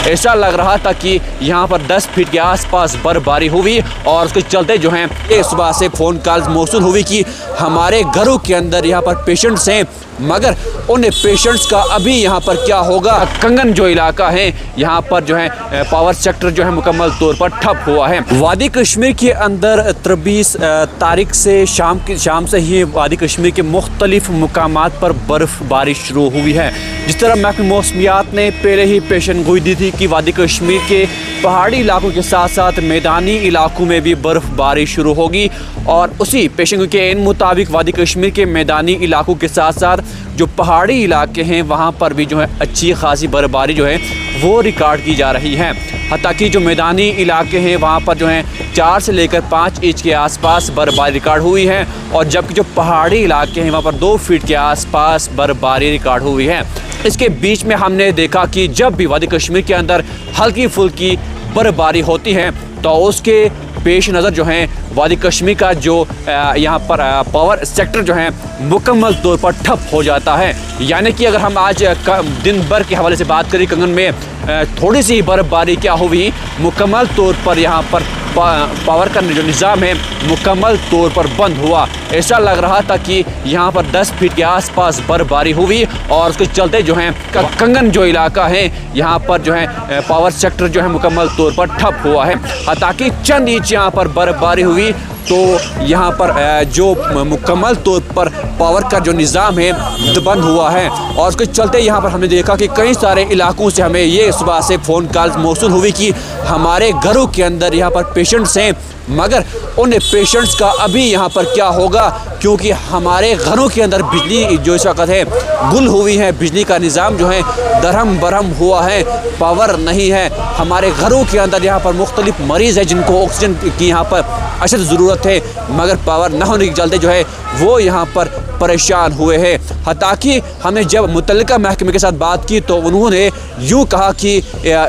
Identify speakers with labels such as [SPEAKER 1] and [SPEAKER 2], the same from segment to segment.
[SPEAKER 1] ऐसा लग रहा था कि यहाँ पर 10 फीट के आसपास बर्फबारी हुई और उसके चलते जो है सुबह से फ़ोन कॉल्स मौसूल हुई कि हमारे घरों के अंदर यहाँ पर पेशेंट्स हैं, मगर उन पेशेंट्स का अभी यहाँ पर क्या होगा। कंगन जो इलाका है यहाँ पर जो है पावर सेक्टर जो है मुकम्मल तौर पर ठप हुआ है। वादी कश्मीर के अंदर 23 तारीख से शाम से ही वादी कश्मीर के मुख्तलिफ मुकामात पर बर्फ़बारी शुरू हुई है। जिस तरह महकमे मौसमियात ने पहले ही पेशन गोई दी थी कि वादी कश्मीर के पहाड़ी इलाकों के साथ साथ मैदानी इलाकों में भी बर्फ़बारी शुरू होगी, और उसी पेशन गोई के इन मुताबिक वादी कश्मीर के मैदानी इलाकों के साथ साथ जो पहाड़ी इलाके हैं वहाँ पर भी जो है अच्छी खासी बर्फबारी जो है वो रिकॉर्ड की जा रही है। हत्ता कि जो मैदानी इलाके हैं वहाँ पर जो है 4 से लेकर 5 इंच के आसपास बर्फबारी रिकॉर्ड हुई है, और जबकि जो पहाड़ी इलाके हैं वहाँ पर 2 फीट के आसपास बर्फबारी रिकॉर्ड हुई है। इसके बीच में हमने देखा कि जब भी वादी कश्मीर के अंदर हल्की फुल्की बर्फबारी होती है तो उसके पेश नज़र जो है वादी कश्मीर का जो यहाँ पर पावर सेक्टर जो है मुकम्मल तौर पर ठप हो जाता है। यानी कि अगर हम आज दिन भर के हवाले से बात करें, कंगन में थोड़ी सी बर्फबारी क्या हुई, मुकम्मल तौर पर यहाँ पर पावर का जो निज़ाम है मुकम्मल तौर पर बंद हुआ। ऐसा लग रहा था कि यहाँ पर 10 फीट के आसपास बर्फबारी हुई और उसके चलते जो है कंगन जो इलाका है यहाँ पर जो है पावर सेक्टर जो है मुकम्मल तौर पर ठप हुआ है। ताकि चंद इंच यहाँ पर बर्फबारी हुई तो यहाँ पर जो मुकम्मल तौर पर पावर का जो निज़ाम है बंद हुआ है, और उसके चलते यहाँ पर हमने देखा कि कई सारे इलाकों से हमें ये सुबह से फ़ोन कॉल्स मौसूल हुई कि हमारे घरों के अंदर यहाँ पर पेशेंट्स हैं, मगर उन पेशेंट्स का अभी यहाँ पर क्या होगा, क्योंकि हमारे घरों के अंदर बिजली जो इस वक्त है गुल हुई है, बिजली का निज़ाम जो है दरहम बरहम हुआ है, पावर नहीं है। हमारे घरों के अंदर यहाँ पर मुख्तलिफ मरीज़ है जिनको ऑक्सीजन की यहाँ पर अशद ज़रूरत है, मगर पावर न होने के चलते जो है वो यहाँ पर परेशान हुए हैं। हालांकि हमने जब मुतल्लिका महकमे के साथ बात की तो उन्होंने यूँ कहा कि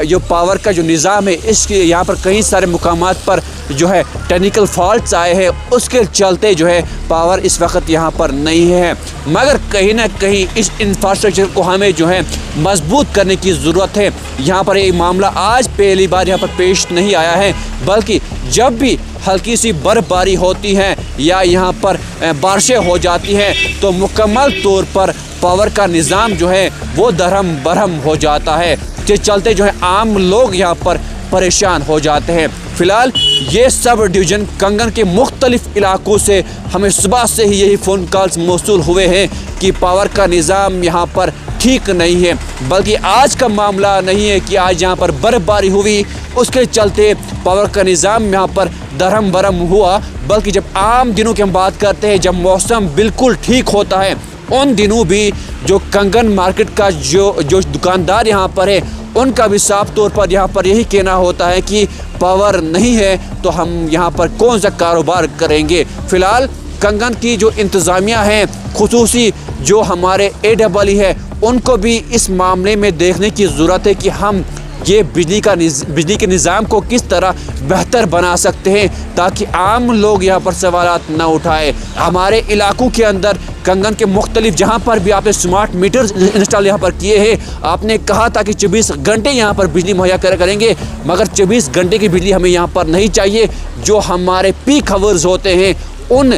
[SPEAKER 1] जो पावर का जो निज़ाम है इसके यहाँ पर कई सारे मुकामात पर जो है टेक्निकल फॉल्ट्स आए हैं, उसके चलते जो है पावर इस वक्त यहाँ पर नहीं है। मगर कहीं ना कहीं इस इंफ्रास्ट्रक्चर को हमें जो है मजबूत करने की ज़रूरत है। यहाँ पर ये मामला आज पहली बार यहाँ पर पेश नहीं आया है, बल्कि जब भी हल्की सी बर्फबारी होती है या यहाँ पर बारिशें हो जाती हैं तो मुकम्मल तौर पर पावर का निज़ाम जो है वो दरहम बरहम हो जाता है, जिस चलते जो है आम लोग यहाँ पर परेशान हो जाते हैं। फ़िलहाल ये सब डिवीज़न कंगन के मुख्तलिफ इलाकों से हमें सुबह से ही यही फ़ोन कॉल्स मौसूल हुए हैं कि पावर का निज़ाम यहाँ पर ठीक नहीं है। बल्कि आज का मामला नहीं है कि आज यहाँ पर बर्फबारी हुई उसके चलते पावर का निज़ाम यहाँ पर दरहम बरहम हुआ, बल्कि जब आम दिनों की हम बात करते हैं, जब मौसम बिल्कुल ठीक होता है, उन दिनों भी जो कंगन मार्केट का जो दुकानदार यहाँ पर है उनका भी साफ तौर पर यहाँ पर यही कहना होता है कि पावर नहीं है तो हम यहाँ पर कौन सा कारोबार करेंगे। फ़िलहाल कंगन की जो इंतज़ामिया है, खुसूसी जो हमारे AEE है, उनको भी इस मामले में देखने की ज़रूरत है कि हम ये बिजली के निज़ाम को किस तरह बेहतर बना सकते हैं ताकि आम लोग यहाँ पर सवालात न उठाए। हमारे इलाकों के अंदर कंगन के मुख्तलिफ जहाँ पर भी आपने स्मार्ट मीटर इंस्टॉल यहाँ पर किए हैं, आपने कहा था कि 24 घंटे यहाँ पर बिजली मुहैया करेंगे, मगर 24 घंटे की बिजली हमें यहाँ पर नहीं चाहिए। जो हमारे पीक आवर्स होते हैं उन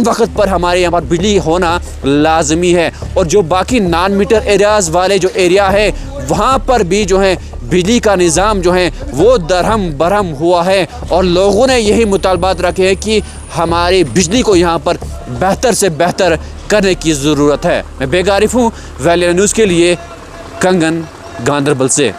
[SPEAKER 1] वक्त पर हमारे यहाँ पर बिजली होना लाजमी है, और जो बाकी नॉन मीटर एरियाज़ वाले जो एरिया है वहाँ पर भी जो है बिजली का निज़ाम जो है वो दरहम बरहम हुआ है, और लोगों ने यही मुतालबात रखे हैं कि हमारी बिजली को यहाँ पर बेहतर से बेहतर करने की ज़रूरत है। मैं बेगारिफ हूँ, वैली न्यूज़ के लिए कंगन गांदरबल से।